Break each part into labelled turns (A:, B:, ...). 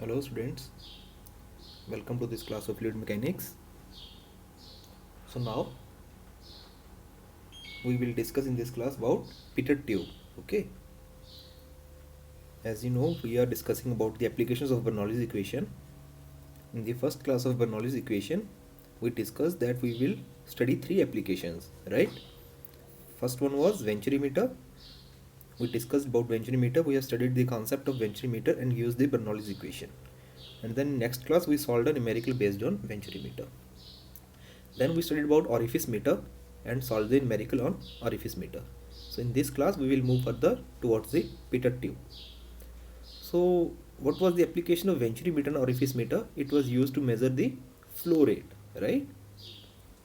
A: Hello students, welcome to this class of fluid mechanics. So now we will discuss in this class about pitted tube. Okay, as you know, we are discussing about the applications of Bernoulli's equation. In the first class of Bernoulli's equation, we discussed that we will study three applications, right? First one was venturimeter. We discussed about venturimeter. We have studied the concept of venturimeter and used the Bernoulli's equation. And then next class we solved a numerical based on venturimeter. Then we studied about orifice meter and solved the numerical on orifice meter. So in this class we will move further towards the pitted tube. So what was the application of venturi meter and orifice meter? It was used to measure the flow rate, right?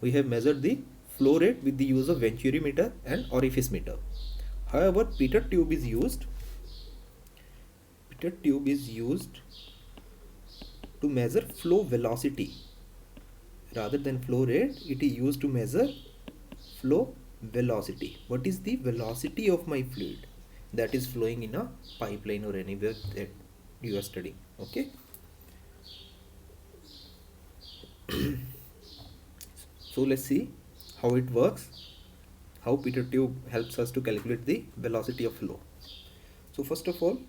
A: We have measured the flow rate with the use of venturi meter and orifice meter. However, pitted tube is used to measure flow velocity rather than flow rate. It is used to measure flow velocity. What is the velocity of my fluid that is flowing in a pipeline or anywhere that you are studying? Okay, so let's see how it works, how pitted tube helps us to calculate the velocity of flow. So first of all,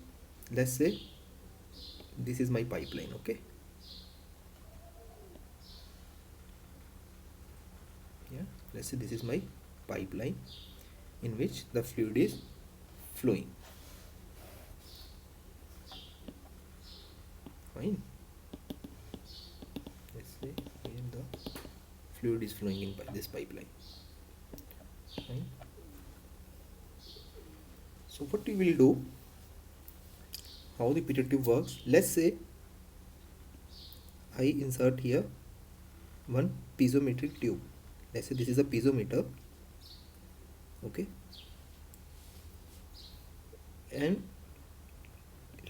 A: let's say this is my pipeline. Okay, yeah, let's say this is my pipeline in which the fluid is flowing. Fine, let's say here the fluid is flowing in this pipeline. Fine. So what we will do, how the pitted tube works, let's say I insert here one piezometric tube. Let's say this is a piezometer. Okay, and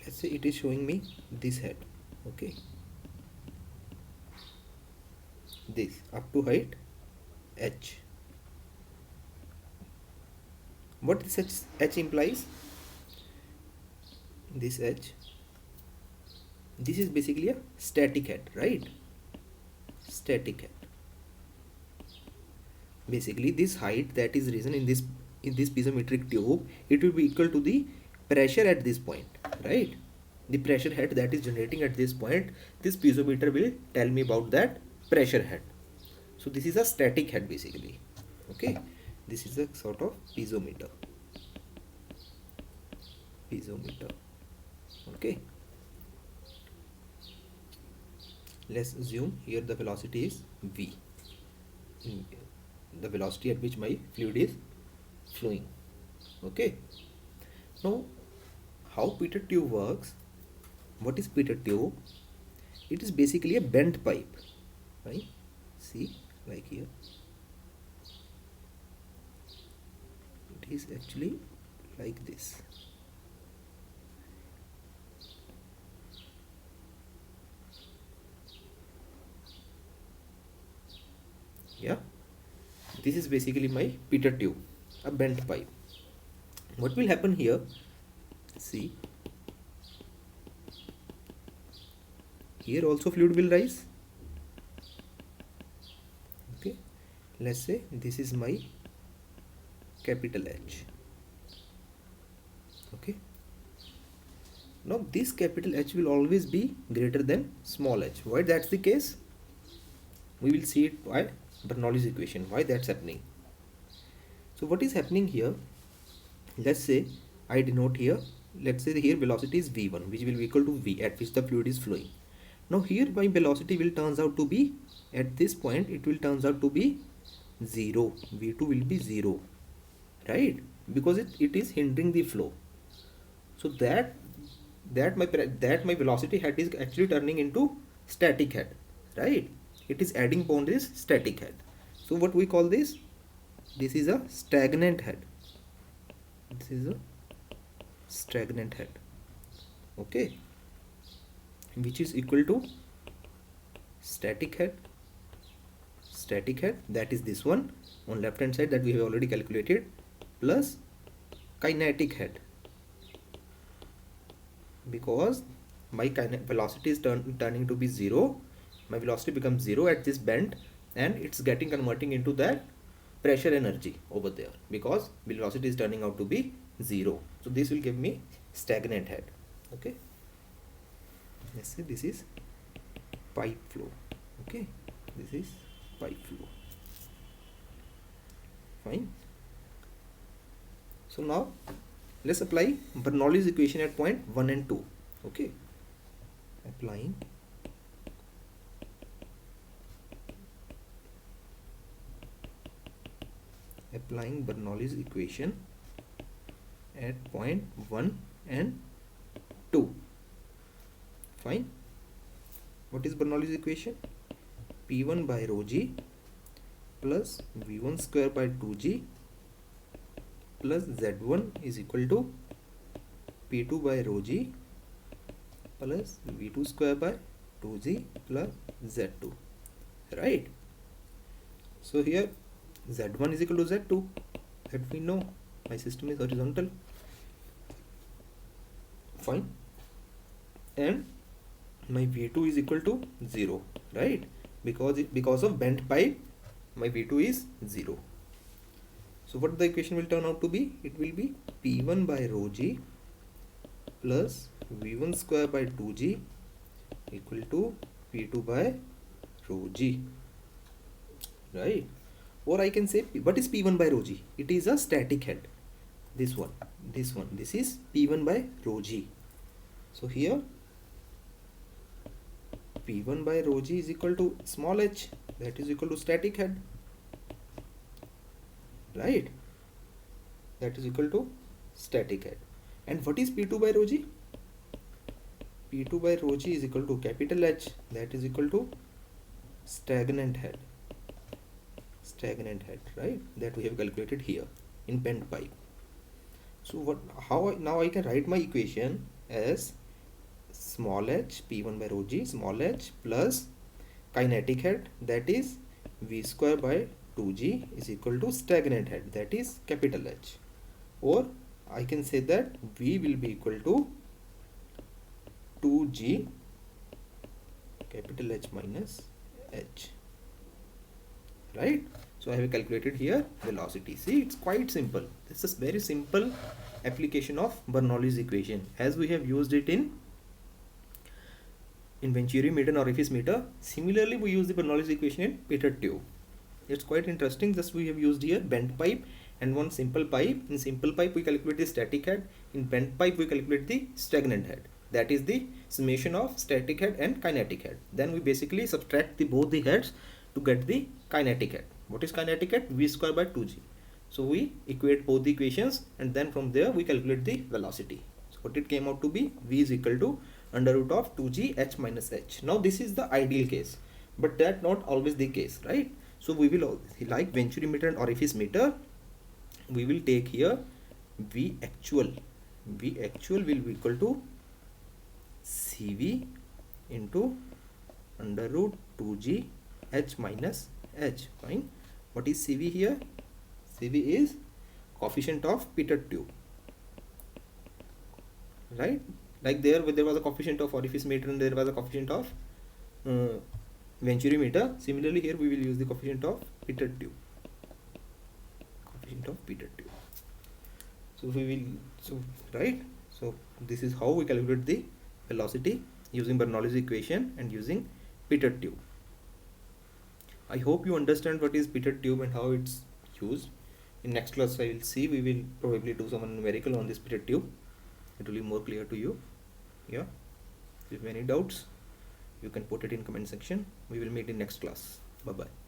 A: let's say it is showing me this head. Okay, this up to height h. What this h implies, this h, this is basically a static head, right? Static head. Basically this height that is risen in this piezometric tube, it will be equal to the pressure at this point, right? The pressure head that is generating at this point, this piezometer will tell me about that pressure head. So this is a static head basically. Okay, this is a sort of piezometer. Okay, let's assume here the velocity is v, the velocity at which my fluid is flowing. Okay, now how pitted tube works, what is pitted tube? It is basically a bent pipe, right? See, like here, it is actually like this. Yeah, this is basically my pitted tube, a bent pipe. What will happen here, see, here also fluid will rise. Okay, let's say this is my capital H. Okay, now this capital H will always be greater than small h. Why that's the case, we will see it by Bernoulli's equation, why that's happening. So what is happening here, let's say I denote here, let's say here velocity is v1, which will be equal to v at which the fluid is flowing. Now here my velocity will turns out to be, at this point it will turns out to be 0, v2 will be 0, right? Because it is hindering the flow. So that my velocity head is actually turning into static head, right? It is adding upon this static head. So what we call this, this is a stagnant head. This is a stagnant head. Okay, which is equal to static head, that is this one on left hand side that we have already calculated, plus kinetic head, because my velocity is turning to be 0. My velocity becomes 0 at this bend, and it's getting converting into that pressure energy over there, because velocity is turning out to be 0. So this will give me stagnant head. Okay, let's say this is pipe flow. Okay, this is pipe flow. Fine. So now let's apply Bernoulli's equation at point 1 and 2. Okay, applying Bernoulli's equation at point 1 and 2. Fine. What is Bernoulli's equation? P1 by rho g plus V1 square by 2g plus Z1 is equal to P2 by rho g plus V2 square by 2g plus Z2. Right? So here Z1 is equal to Z2, that we know. My system is horizontal. Fine. And my V2 is equal to 0, right? Because of bent pipe, my V2 is 0. So what the equation will turn out to be? It will be P1 by rho g plus V1 square by 2g equal to P2 by rho g. Right? Or I can say, what is P1 by rho g? It is a static head. This is P1 by rho g. So here P1 by rho g is equal to small h, that is equal to static head. Right? That is equal to static head. And what is P2 by rho g? P2 by rho g is equal to capital H, that is equal to stagnant head. Stagnant head, right? That we have calculated here in bent pipe. So now I can write my equation as small h P1 by rho g small h plus kinetic head, that is V square by 2g is equal to stagnant head, that is capital H. Or I can say that V will be equal to 2g capital H minus h. Right? So I have calculated here velocity. See, it's quite simple. This is very simple application of Bernoulli's equation, as we have used it in Venturi meter and orifice meter. Similarly, we use the Bernoulli's equation in pitot tube. It's quite interesting. Thus we have used here bent pipe and one simple pipe. In simple pipe we calculate the static head. In bent pipe we calculate the stagnant head. That is the summation of static head and kinetic head. Then we basically subtract both the heads to get the kinetic head. What is kinetic head? V square by 2g. So we equate both the equations, and then from there we calculate the velocity. So what it came out to be, V is equal to under root of 2g h minus h. Now this is the ideal case, but that not always the case, right? So we will, like Venturi meter and orifice meter, we will take here V actual. V actual will be equal to CV into under root 2g h minus h. Fine. What is CV here? CV is coefficient of pitot tube, right? Like there was a coefficient of orifice meter and there was a coefficient of Venturi meter. Similarly here we will use the coefficient of pitot tube. Coefficient of pitot tube. So we will, right? So this is how we calculate the velocity using Bernoulli's equation and using pitot tube. I hope you understand what is pitot tube and how it's used. In next class I will see, we will probably do some numerical on this pitot tube. It will be more clear to you. Yeah. If you have any doubts, you can put it in comment section. We will meet in next class. Bye bye.